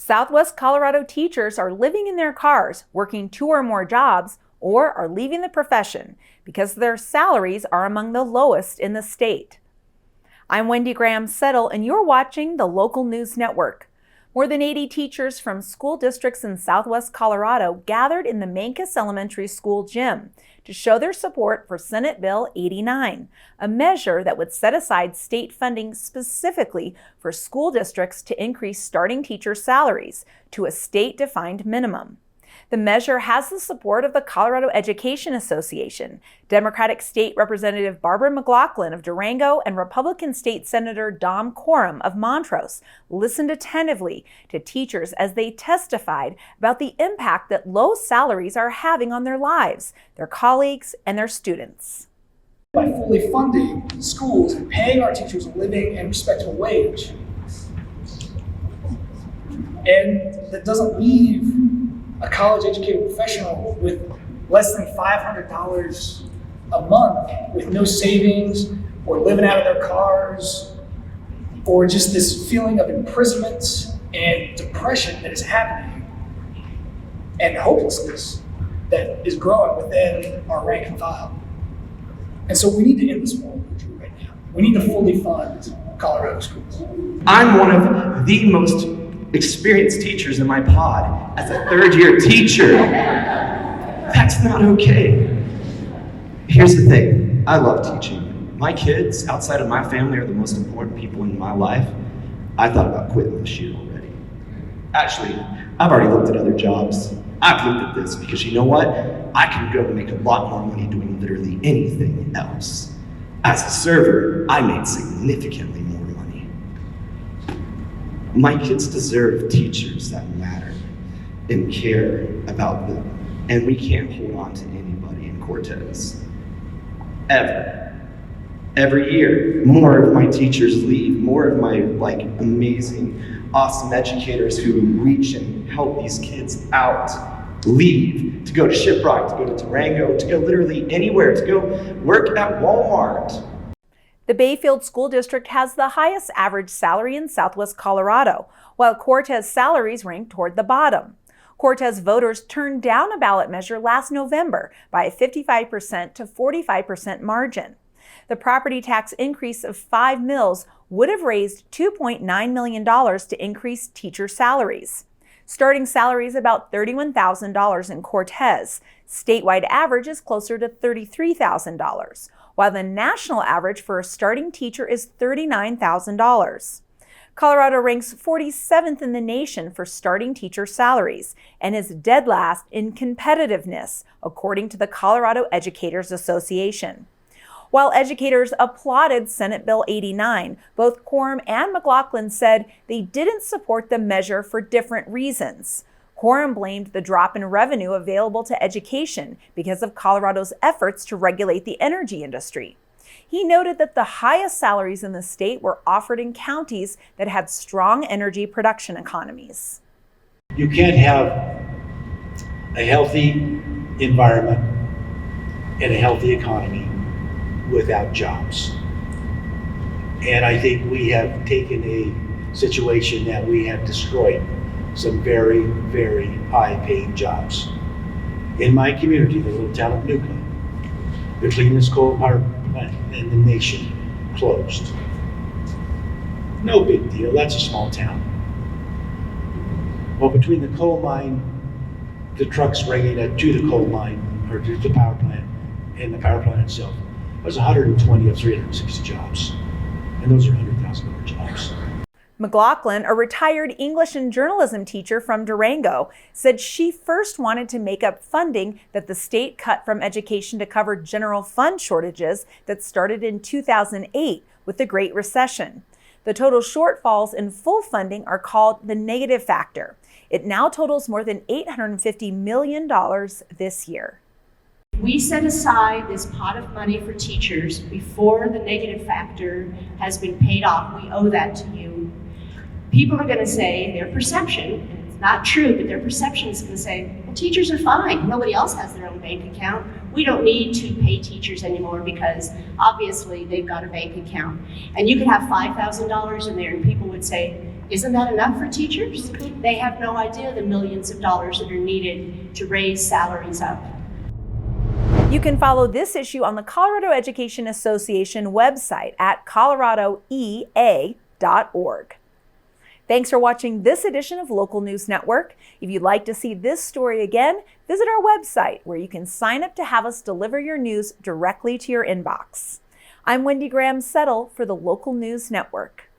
Southwest Colorado teachers are living in their cars, working 2 or more jobs, or are leaving the profession because their salaries are among the lowest in the state. I'm Wendy Graham-Settle, and you're watching the Local News Network. More than 80 teachers from school districts in Southwest Colorado gathered in the Mancus Elementary School gym to show their support for Senate Bill 89, a measure that would set aside state funding specifically for school districts to increase starting teacher salaries to a state-defined minimum. The measure has the support of the Colorado Education Association, Democratic State Representative Barbara McLaughlin of Durango, and Republican State Senator Dom Quorum of Montrose listened attentively to teachers as they testified about the impact that low salaries are having on their lives, their colleagues, and their students. By fully funding schools and paying our teachers a living and respectable wage, and that doesn't leave a college-educated professional with less than $500 a month with no savings, or living out of their cars, or just this feeling of imprisonment and depression that is happening, and hopelessness that is growing within our rank and file. And so we need to end this moral virtue right now. We need to fully fund Colorado schools. I'm one of the most experienced teachers in my pod as a third-year teacher. That's not okay. Here's the thing, I love teaching. My kids, outside of my family, are the most important people in my life. I thought about quitting this year already. Actually, I've already looked at other jobs. I've looked at this because you know what? I can go and make a lot more money doing literally anything else. As a server, I made significantly more money. My kids deserve teachers that matter and care about them, and we can't hold on to anybody in Cortez. Ever. Every year, more of my teachers leave, more of my amazing, awesome educators who reach and help these kids out leave to go to Shiprock, to go to Durango, to go literally anywhere, to go work at Walmart. The Bayfield School District has the highest average salary in Southwest Colorado, while Cortez salaries rank toward the bottom. Cortez voters turned down a ballot measure last November by a 55% to 45% margin. The property tax increase of 5 mills would have raised $2.9 million to increase teacher salaries. Starting salary is about $31,000 in Cortez. Statewide average is closer to $33,000, while the national average for a starting teacher is $39,000. Colorado ranks 47th in the nation for starting teacher salaries and is dead last in competitiveness, according to the Colorado Educators Association. While educators applauded Senate Bill 89, both Quorum and McLaughlin said they didn't support the measure for different reasons. Quorum blamed the drop in revenue available to education because of Colorado's efforts to regulate the energy industry. He noted that the highest salaries in the state were offered in counties that had strong energy production economies. You can't have a healthy environment and a healthy economy without jobs. And I think we have taken a situation that we have destroyed some very, very high-paying jobs. In my community, the little town of Nucla, the cleanest coal power plant in the nation closed. No big deal, that's a small town. Well, between the coal mine, the trucks bringing it to the coal mine, or to the power plant, and the power plant itself, there's 120 of 360 jobs, and those are $100,000 jobs. McLaughlin, a retired English and journalism teacher from Durango, said she first wanted to make up funding that the state cut from education to cover general fund shortages that started in 2008 with the Great Recession. The total shortfalls in full funding are called the negative factor. It now totals more than $850 million this year. We set aside this pot of money for teachers before the negative factor has been paid off. We owe that to you. People are going to say their perception, and it's not true, but their perception is going to say, well, teachers are fine. Nobody else has their own bank account. We don't need to pay teachers anymore because obviously they've got a bank account. And you could have $5,000 in there and people would say, Isn't that enough for teachers? They have no idea the millions of dollars that are needed to raise salaries up. You can follow this issue on the Colorado Education Association website at coloradoea.org. Thanks for watching this edition of Local News Network. If you'd like to see this story again, visit our website where you can sign up to have us deliver your news directly to your inbox. I'm Wendy Graham Settle for the Local News Network.